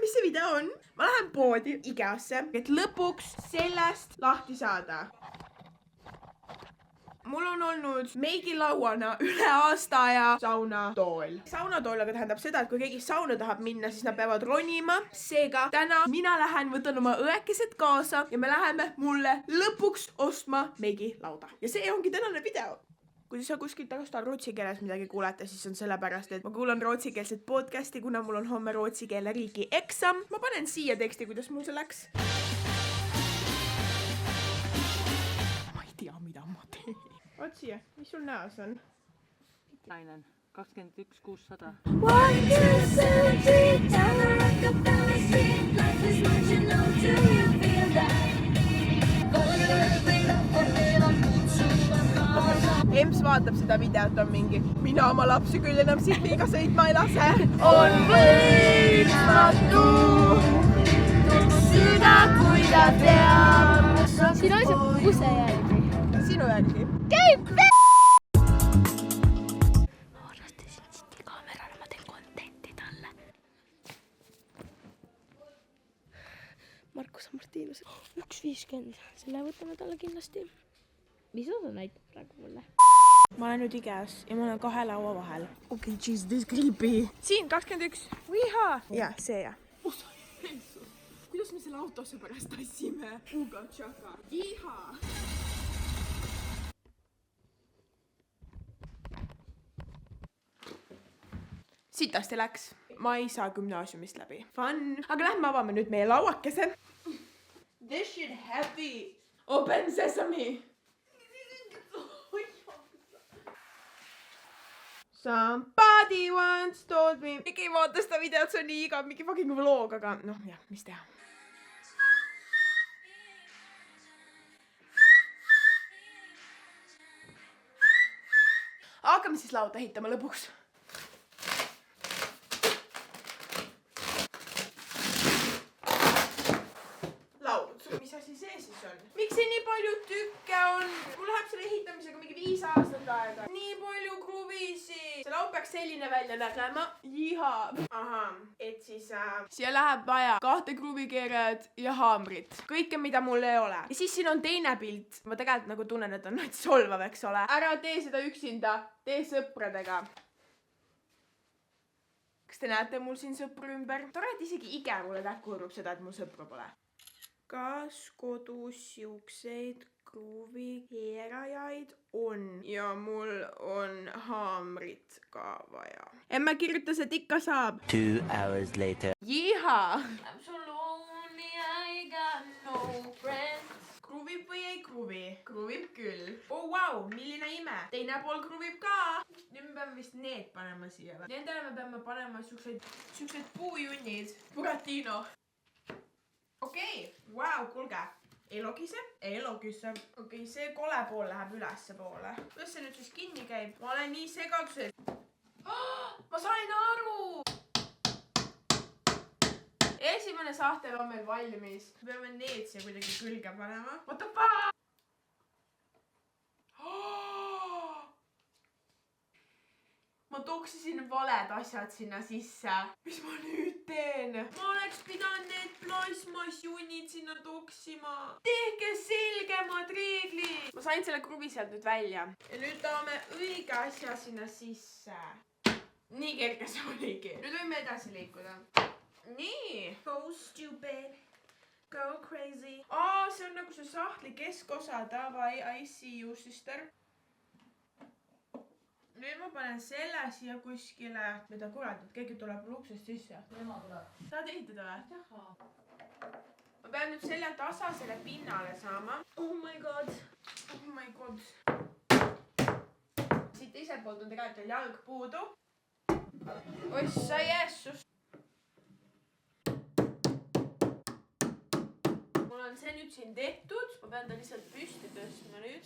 mis see video on? Ma lähen poodi Ikeasse, et lõpuks sellest lahti saada. Mul on olnud meigilauana üle aasta aja saunatool. Saunatool aga tähendab seda, et kui keegi sauna tahab minna, siis nad peavad ronima. Seega täna mina lähen, võtan oma õekesed kaasa ja me läheme mulle lõpuks ostma meigilauda. Ja see ongi tänane video. Kui sa kuskilt tagasi rootsi keeles midagi kuulete, siis on sellepärast, et ma kuulan rootsikeelset podcasti, kuna mul on homme rootsi keele riigi eksam. Ma panen siia teksti, kuidas mul see läks. Ma ei tea, mida ma teen. Oot siia, mis sul näos on? Nainen, 21 600. Ems vaatab seda videot, on mingi mina oma lapsi küll enam siit liiga sõitma ei lase. On võimatu süda, kui ta teab. Siin on see kuse järgi. Sinu järgi. Käib ma arrastasin siit kaamerale, ma teen contenti talle. Markus Martinus 1.50. Selle võtame talle kindlasti. Mis osa näitab praegu mulle? Ma olen nüüd Ikeas ja ma olen 2 laua vahel. Okei, jeez, this creepy. Siin 21. Viha! Ja, see ja. Kuidas me selle autosse pärast tassime? Uga tšaka. Viha! Sitasti läks. Ma ei saa gümnaasiumist läbi. Fun. Aga lähme avame nüüd meie lauakese. This shit heavy. Open sesame. Somebody once told me. Mingi ei vaata seda videot, see on nii igav, mingi fucking vlog, aga noh, jah, mis teha. Hakkame siis lauda ehitama lõpuks. Laud. Mis asi see siis on? Miks see nii palju tükke on? Mul läheb selle ehitamisega mingi 5 aastat aega. Nii palju kruvisi. See laud peaks selline välja nägema. Jiha. Aha. Et siis siia läheb vaja 2 kruvikeerajat ja haamrit. Kõike, mida mul ei ole. Ja siis siin on teine pilt. Ma tegelikult nagu tunnen, et on nüüd solvav, eks ole. Ära tee seda üksinda. Tee sõpradega. Kas te näete mul siin sõpru ümber? Tore, et isegi Ike mulle tähkurub seda, et mul sõpru pole. Kas kodus siukseid kruvikeerajaid on? Ja mul on haamrit ka vaja. Emme kirjutas, et ikka saab. 2 hours later. Jiha! I'm so lonely, I got no friends. Kruvib või ei kruvi? Kruvib küll. Oh wow, milline ime. Teine pool kruvib ka. Nüüd me peame vist need panema siia. Nendele me peame panema siuksed puujunnid. Buratino. Okei, wow, kulge. Ei logise? Ei logise. Okei, see kole pool läheb ülesse poole. Kuidas see nüüd siis kinni käib? Ma olen nii segaduses. Ma sain aru! Esimene sahtel on meil valmis. Me peame need siia kuidagi külge panema. What the fuck? Ma toksisin valed asjad sinna sisse. Mis ma nüüd teen? Ma oleks pidanud need plasmasjunnid sinna toksima. Tehke selgemad reeglid. Ma sain selle kruvi sealt nüüd välja. Ja nüüd tahame õige asja sinna sisse. Nii kerge see oligi. Nüüd võime edasi liikuda. Nii. Go stupid. Go crazy. See on nagu see sahtli keskosa. Davai, I see you, sister. Nüüd ma panen selle siia kuskile. Mida kurat, et keegi tuleb uksest sisse. Ema tuleb. Tahad ehitada või? Jaha. Ma pean nüüd selle tasa selle pinnale saama. Oh my god. Oh my god. Siit teiselt poolt on tegelikult veel jalg puudu. Ossa Jeesus. Mul on see nüüd siin tehtud. Ma pean ta lihtsalt püsti tõstma nüüd.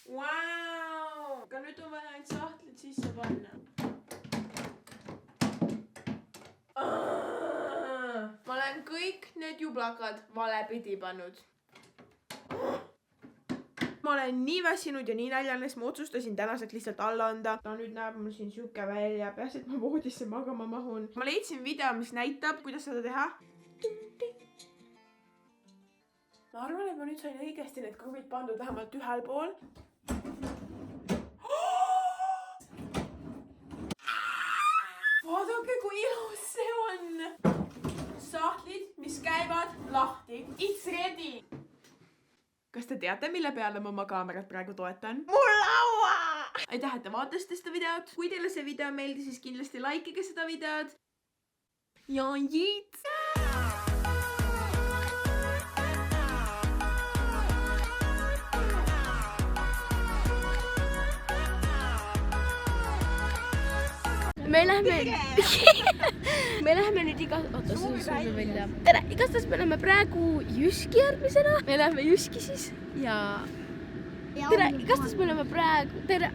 Wow! Aga nüüd on vaja ainult sahtlid sisse panna. Ma olen kõik need jublakad vale pidi pannud. ma olen nii väsinud ja nii näljane, siis ma otsustasin tänaseks lihtsalt alla anda. Ta nüüd näeb mul siin siuke välja, peaasi, et ma voodisse magama mahun. Ma leidsin video, mis näitab, kuidas seda teha. Ma arvan, et ma nüüd sain õigesti need kruvid pandud vähemalt ühel pool. Vaadake, kui ilus see on! Sahtlid, mis käivad lahti. It's ready! Kas te teate, mille peale ma oma kaamerat praegu toetan? Mul laua! Aitäh, et te vaatasite seda videot. Kui teile see video meeldis, siis kindlasti likeige seda videot. Ja jiit! me läheme nüüd oota, see on välja. Tere, igastahes me läheme praegu Jyski järgmisena. Me läheme Jyski siis ja tere, igastahes me läheme praegu, tere.